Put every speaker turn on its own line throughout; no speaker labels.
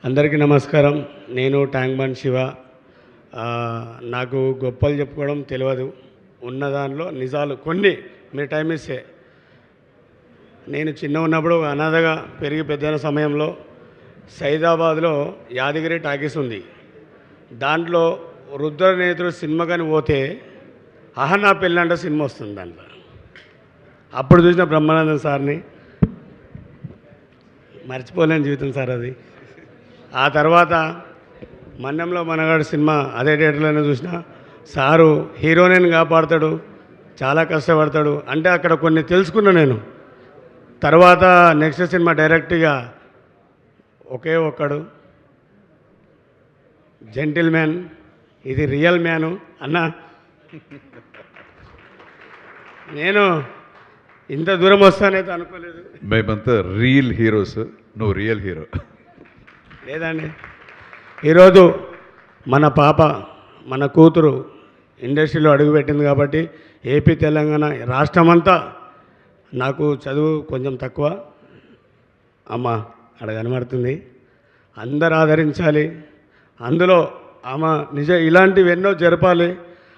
అందరికీ నమస్కారం. నేను ట్యాంక్ బండ్ శివ. నాకు గొప్పలు చెప్పుకోవడం తెలియదు. ఉన్న దానిలో నిజాలు కొన్ని మీరు టైం ఇస్తే. నేను చిన్న ఉన్నప్పుడు అనాథగా పెరిగి పెద్దైన సమయంలో సైదాబాద్లో యాదగిరి టాకీస్ ఉంది. దాంట్లో రుద్రనేత్రుడు సినిమా కానీ పోతే అహనా పెళ్ళంట సినిమా వస్తుంది. దాంట్లో అప్పుడు చూసిన బ్రహ్మానందం సార్ని మర్చిపోలేని జీవితం సార్ అది. ఆ తర్వాత మన్యంలో మనగాడు సినిమా అదే థియేటర్లోనే చూసిన. సారు హీరోయిన్ కాపాడుతాడు, చాలా కష్టపడతాడు అంటే అక్కడ కొన్ని తెలుసుకున్నా నేను. తర్వాత నెక్స్ట్ సినిమా డైరెక్ట్గా ఒకే ఒక్కడు జెంటిల్ మ్యాన్, ఇది రియల్ మ్యాను అన్న. నేను ఇంత దూరం వస్తానైతే అనుకోలేదు.
మేమంతా రియల్ హీరోస్, నువ్వు రియల్ హీరో.
లేదండి, ఈరోజు మన పాప మన కూతురు ఇండస్ట్రీలో అడుగుపెట్టింది కాబట్టి ఏపీ తెలంగాణ రాష్ట్రమంతా. నాకు చదువు కొంచెం తక్కువ అమ్మ అక్కడ కనబడుతుంది. అందరు ఆదరించాలి. అందులో ఆమె ఇలాంటివి ఎన్నో జరపాలి.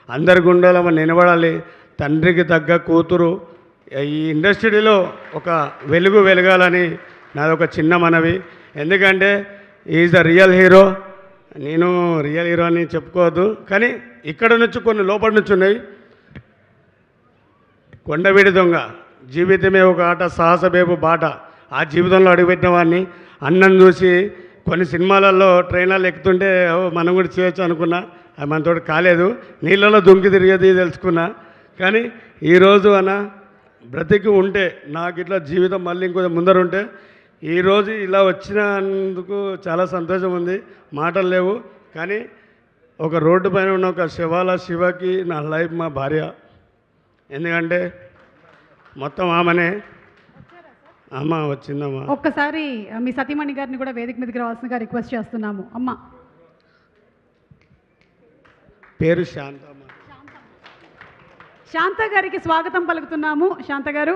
అందరి గుండెలో ఆమె నిలబడాలి. తండ్రికి తగ్గ కూతురు ఈ ఇండస్ట్రీలో ఒక వెలుగు వెలగాలని నాదొక చిన్న మనవి. ఎందుకంటే ఈజ్ ద రియల్ హీరో. నేను రియల్ హీరో అని చెప్పుకోవద్దు, కానీ ఇక్కడ నుంచి కొన్ని లోపల నుంచి ఉన్నాయి. కొండవీడి దొంగ, జీవితమే ఒక ఆట, సాహసబేపు బాట. ఆ జీవితంలో అడుగుపెట్టిన వాడిని అన్నం చూసి కొన్ని సినిమాలలో ట్రైన్లలో ఎక్కుతుంటే మనం కూడా చేయొచ్చు అనుకున్నా. అది మనతో కాలేదు. నీళ్ళలో దుంకి తిరిగేది తెలుసుకున్నా. కానీ ఈరోజు అన్న బ్రతికి ఉంటే నాకు ఇట్లా జీవితం మళ్ళీ ఇంకొంచెం ముందర ఉంటే ఈరోజు ఇలా వచ్చినందుకు చాలా సంతోషం ఉంది. మాటలు లేవు. కానీ ఒక రోడ్డు పైన ఉన్న ఒక శివకి నా లైఫ్ మా భార్య. ఎందుకంటే మొత్తం ఆమెనే. అమ్మ వచ్చిందమ్మా.
ఒక్కసారి మీ సతీమణి గారిని కూడా వేదిక మీదకి రావాల్సిందిగా రిక్వెస్ట్ చేస్తున్నాము. అమ్మ
పేరు శాంతమ్మ.
శాంత గారికి స్వాగతం పలుకుతున్నాము. శాంత గారు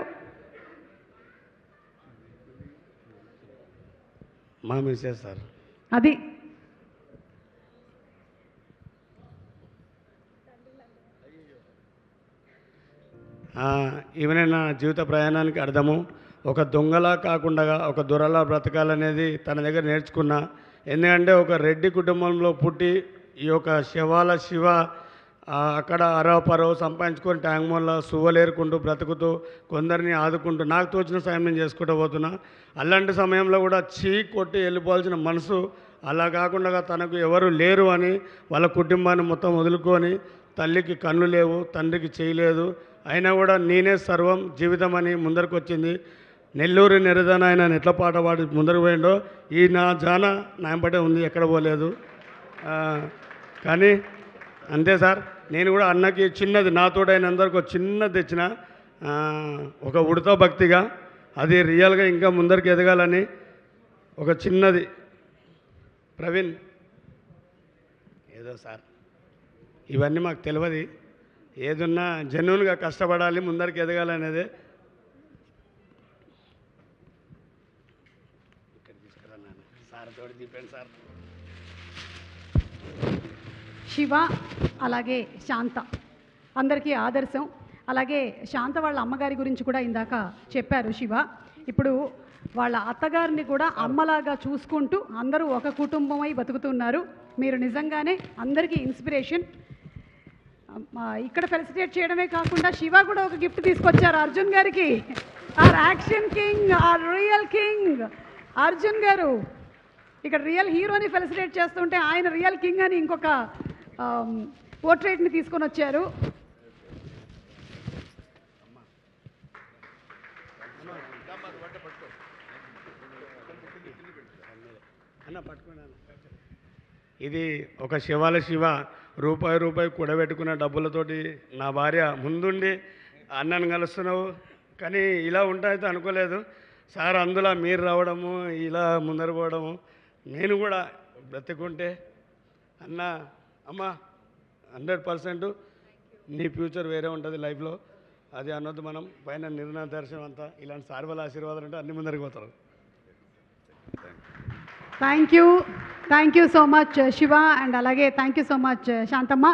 మా మిస్సెస్ సార్.
అది
ఈమెనే నా జీవిత ప్రయాణానికి అర్థము. ఒక దొంగలా కాకుండా ఒక దొరలా బ్రతకాలనేది తన దగ్గర నేర్చుకున్నా. ఎందుకంటే ఒక రెడ్డి కుటుంబంలో పుట్టి ఈ యొక్క శివ అక్కడ అరవపరో సంపాదించుకొని ట్యాంక్ బండ్లో సువ్వలేరుకుంటూ బ్రతుకుతూ కొందరిని ఆదుకుంటూ నాకు తోచిన సాయం నేను చేసుకుంటూ పోతున్నా. అలాంటి సమయంలో కూడా కొట్టి వెళ్ళిపోవాల్సిన మనసు అలా కాకుండా తనకు ఎవరు లేరు అని వాళ్ళ కుటుంబాన్ని మొత్తం వదులుకొని, తల్లికి కళ్ళు లేవు, తండ్రికి చేయలేదు, అయినా కూడా నేనే సర్వం జీవితం అని ముందరకు వచ్చింది. నెల్లూరు నెరదన ఆయన ఎట్ల పాట పాడి ముందరకు పోయిండో ఈ నా జాన నాయంపటే ఉంది, ఎక్కడ పోలేదు. కానీ అంతే సార్. నేను కూడా అన్నకి చిన్నది నాతోడైన అందరికి ఒక చిన్నది తెచ్చిన, ఒక ఉడత భక్తిగా. అది రియల్గా ఇంకా ముందరికి ఎదగాలని ఒక చిన్నది. ప్రవీణ్ ఏదో సార్ ఇవన్నీ మాకు తెలియదు. ఏదున్నా జెన్యున్గా కష్టపడాలి, ముందరికి ఎదగాలనేదే. ఇక్కడ తీసుకురాను సార్ తోటి తీపండి సార్.
శివ అలాగే శాంత అందరికీ ఆదర్శం. అలాగే శాంత వాళ్ళ అమ్మగారి గురించి కూడా ఇందాక చెప్పారు శివ. ఇప్పుడు వాళ్ళ అత్తగారిని కూడా అమ్మలాగా చూసుకుంటూ అందరూ ఒక కుటుంబమై బతుకుతున్నారు. మీరు నిజంగానే అందరికీ ఇన్స్పిరేషన్. ఇక్కడ ఫెలిసిటేట్ చేయడమే కాకుండా శివ కూడా ఒక గిఫ్ట్ తీసుకొచ్చారు అర్జున్ గారికి. Our action king, our real king Arjun గారు ఇక్కడ రియల్ హీరోని ఫెలిసిటేట్ చేస్తుంటే ఆయన రియల్ కింగ్ అని ఇంకొక పోర్ట్రేట్ని తీసుకొని వచ్చారు.
ఇది ఒక శివ రూపాయి కూడబెట్టుకున్న డబ్బులతోటి నా భార్య ముందుండి అన్నను కలుస్తున్నావు, కానీ ఇలా ఉంటాయితే అనుకోలేదు సార్. అందులో మీరు రావడము, ఇలా ముందర పోవడము, నేను కూడా బ్రతికుంటే అన్న అమ్మ 100% నీ ఫ్యూచర్ వేరే ఉంటుంది లైఫ్లో. అది అన్నది మనం పైన నిర్ణయ దర్శనం అంతా. ఇలాంటి సార్ వాళ్ళ ఆశీర్వాదాలు ఉంటే అన్ని ముందరికి పోతారు.
Thank you.
Thank you so much Shiva, and అలాగే thank you so much Shanthamma.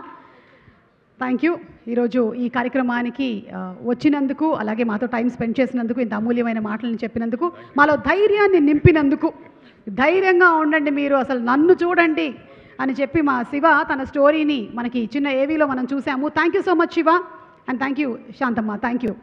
Thank you ఈరోజు ఈ కార్యక్రమానికి వచ్చినందుకు, అలాగే మాతో టైం స్పెండ్ చేసినందుకు, ఇంత అమూల్యమైన మాటలను చెప్పినందుకు, మాలో ధైర్యాన్ని నింపినందుకు. ధైర్యంగా ఉండండి మీరు, అసలు నన్ను చూడండి అని చెప్పి మా శివ తన స్టోరీని మనకి చిన్న ఏవీలో మనం చూసాము. Thank you so much Shiva, and thank you Shanthamma. Thank you.